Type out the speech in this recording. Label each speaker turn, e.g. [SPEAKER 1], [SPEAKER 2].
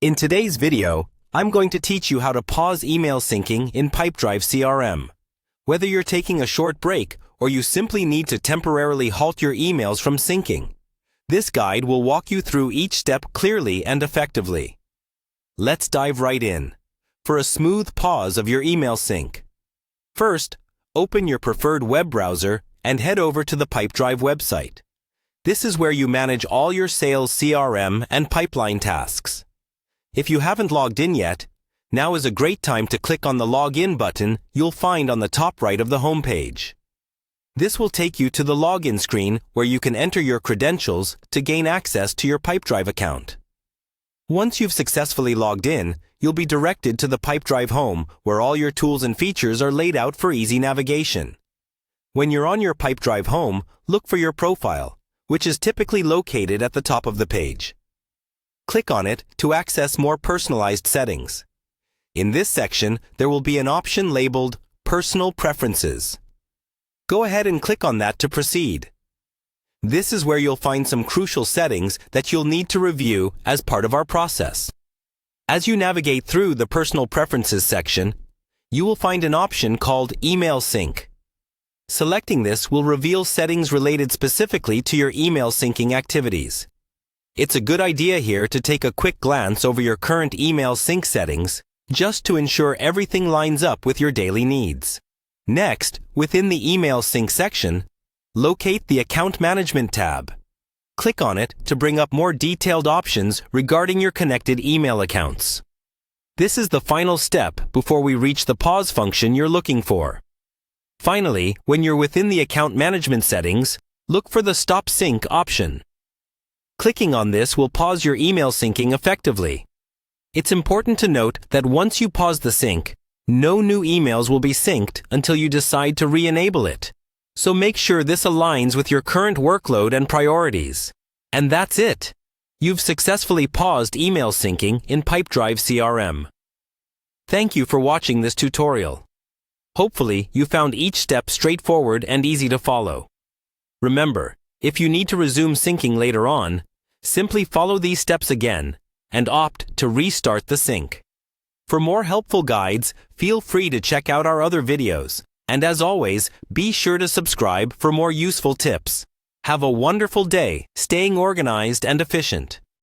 [SPEAKER 1] In today's video, I'm going to teach you how to pause email syncing in Pipedrive CRM. Whether you're taking a short break or you simply need to temporarily halt your emails from syncing, this guide will walk you through each step clearly and effectively. Let's dive right in. For a smooth pause of your email sync, first, open your preferred web browser and head over to the Pipedrive website. This is where you manage all your sales CRM and pipeline tasks. If you haven't logged in yet, now is a great time to click on the Login button you'll find on the top right of the homepage. This will take you to the login screen where you can enter your credentials to gain access to your Pipedrive account. Once you've successfully logged in, you'll be directed to the Pipedrive home where all your tools and features are laid out for easy navigation. When you're on your Pipedrive home, look for your profile, which is typically located at the top of the page. Click on it to access more personalized settings. In this section, there will be an option labeled Personal Preferences. Go ahead and click on that to proceed. This is where you'll find some crucial settings that you'll need to review as part of our process. As you navigate through the Personal Preferences section, you will find an option called Email Sync. Selecting this will reveal settings related specifically to your email syncing activities. It's a good idea here to take a quick glance over your current email sync settings just to ensure everything lines up with your daily needs. Next, within the Email Sync section, locate the Account Management tab. Click on it to bring up more detailed options regarding your connected email accounts. This is the final step before we reach the pause function you're looking for. Finally, when you're within the Account Management settings, look for the Stop Sync option. Clicking on this will pause your email syncing effectively. It's important to note that once you pause the sync, no new emails will be synced until you decide to re-enable it. So make sure this aligns with your current workload and priorities. And that's it. You've successfully paused email syncing in Pipedrive CRM. Thank you for watching this tutorial. Hopefully, you found each step straightforward and easy to follow. Remember, if you need to resume syncing later on, simply follow these steps again and opt to restart the sync. For more helpful guides, feel free to check out our other videos. And as always, be sure to subscribe for more useful tips. Have a wonderful day, staying organized and efficient.